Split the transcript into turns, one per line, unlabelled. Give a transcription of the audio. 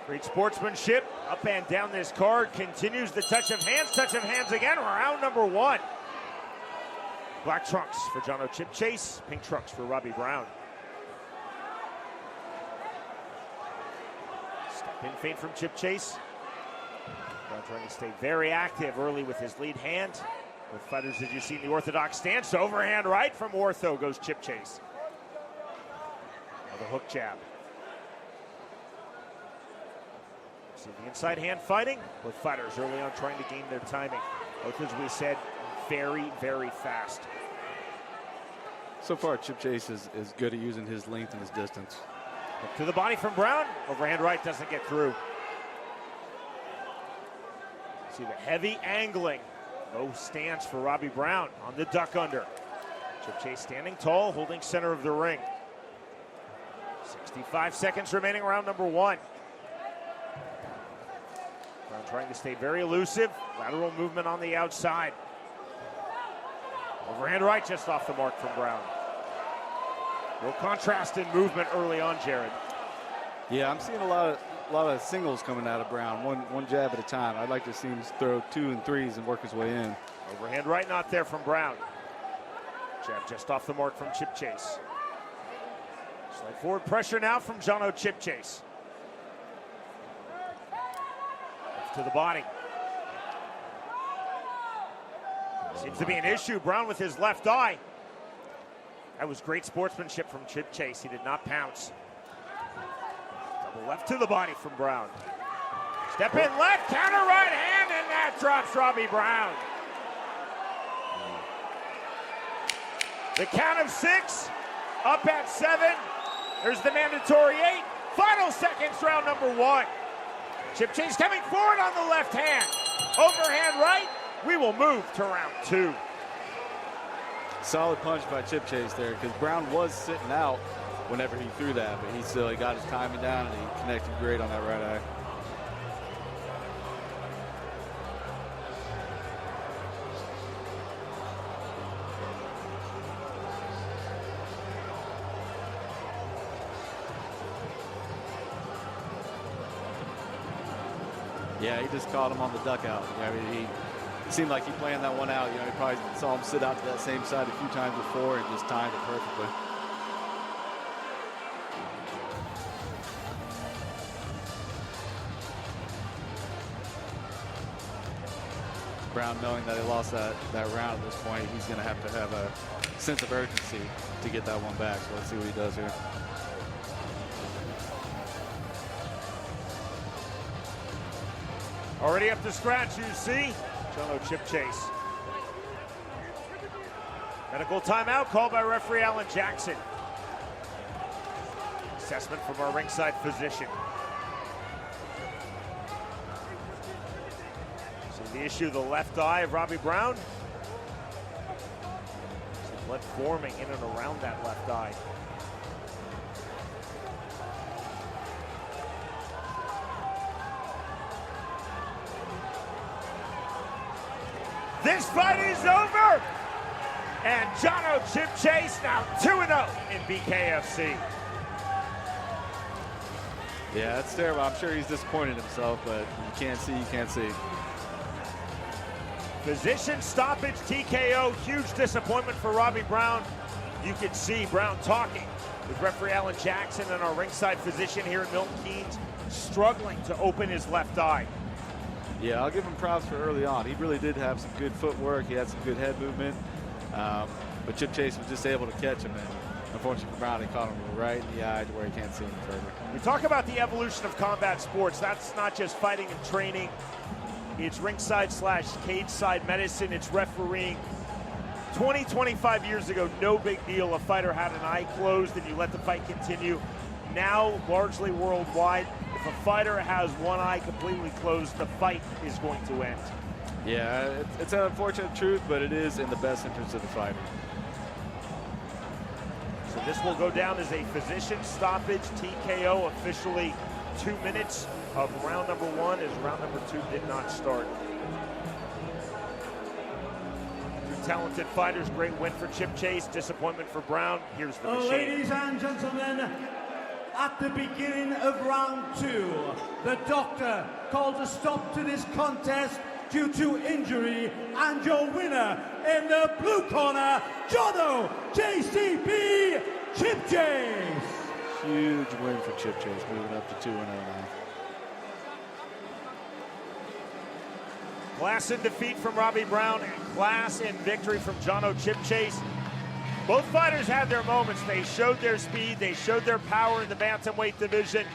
Great sportsmanship, up and down this card, continues the touch of hands again, round number 1. Black trunks for Jonno Chipchase, pink trunks for Robbie Brown. Step in feint from Chipchase. Brown trying to stay very active early with his lead hand. With fighters, as you see in the orthodox stance, overhand right from ortho goes Chipchase. Another hook jab. See the inside hand fighting, with fighters early on trying to gain their timing. Both, as we said, very, very fast.
So far, Chipchase is good at using his length and his distance.
Up to the body from Brown. Overhand right doesn't get through. See the heavy angling. No stance for Robbie Brown on the duck under. Chipchase standing tall, holding center of the ring. 65 seconds remaining, round number 1. Brown trying to stay very elusive. Lateral movement on the outside. Overhand right just off the mark from Brown. No contrast in movement early on, Jared.
Yeah, I'm seeing a lot of singles coming out of Brown, one jab at a time. I'd like to see him throw 2 and 3s and work his way in.
Overhand right not there from Brown. Jab just off the mark from Chipchase. Slight forward pressure now from Jonno Chipchase. Left to the body. Seems to be an issue. Brown with his left eye. That was great sportsmanship from Chipchase. He did not pounce. Double left to the body from Brown. Step in left, counter right hand, and that drops Robbie Brown. The count of 6, up at 7. There's the mandatory 8. Final seconds, round number 1. Chipchase coming forward on the left hand. Overhand right. We will move to round 2.
Solid punch by Chipchase there, because Brown was sitting out whenever he threw that, but he got his timing down and he connected great on that right eye. Yeah, he just caught him on the duck out. I mean, it seemed like he planned that one out. You know, he probably saw him sit out to that same side a few times before and just timed it perfectly. Brown, knowing that he lost that round at this point, he's going to have a sense of urgency to get that one back. So let's see what he does here.
Already up to scratch, you see. Jonno Chipchase. Medical timeout called by referee Alan Jackson. Assessment from our ringside physician. So the issue, the left eye of Robbie Brown. Some blood forming in and around that left eye. This fight is over, and Jonno Chipchase now 2-0 in BKFC.
Yeah, that's terrible. I'm sure he's disappointed himself, but you can't see.
Physician stoppage TKO, huge disappointment for Robbie Brown. You can see Brown talking with referee Alan Jackson and our ringside physician here in Milton Keynes, struggling to open his left eye.
Yeah, I'll give him props for early on. He really did have some good footwork. He had some good head movement. But Chipchase was just able to catch him. And unfortunately for Brown, he caught him right in the eye to where he can't see him further.
We talk about the evolution of combat sports. That's not just fighting and training. It's ringside / cage side medicine. It's refereeing. 20, 25 years ago, no big deal. A fighter had an eye closed and you let the fight continue. Now, largely worldwide, if a fighter has one eye completely closed, the fight is going to end.
Yeah, it's an unfortunate truth, but it is in the best interest of the fighter.
So this will go down as a physician stoppage TKO, officially 2 minutes of round number 1, as round number 2 did not start. Two talented fighters, great win for Chipchase, disappointment for Brown. Here's the machine.
Ladies and gentlemen, at the beginning of round 2. The doctor called a stop to this contest due to injury, and your winner in the blue corner, Jonno JCP Chipchase.
Huge win for Chipchase, moving up to 2-0 now.
Class in defeat from Robbie Brown and class in victory from Jonno Chipchase. Both fighters had their moments. They showed their speed, they showed their power in the bantamweight division.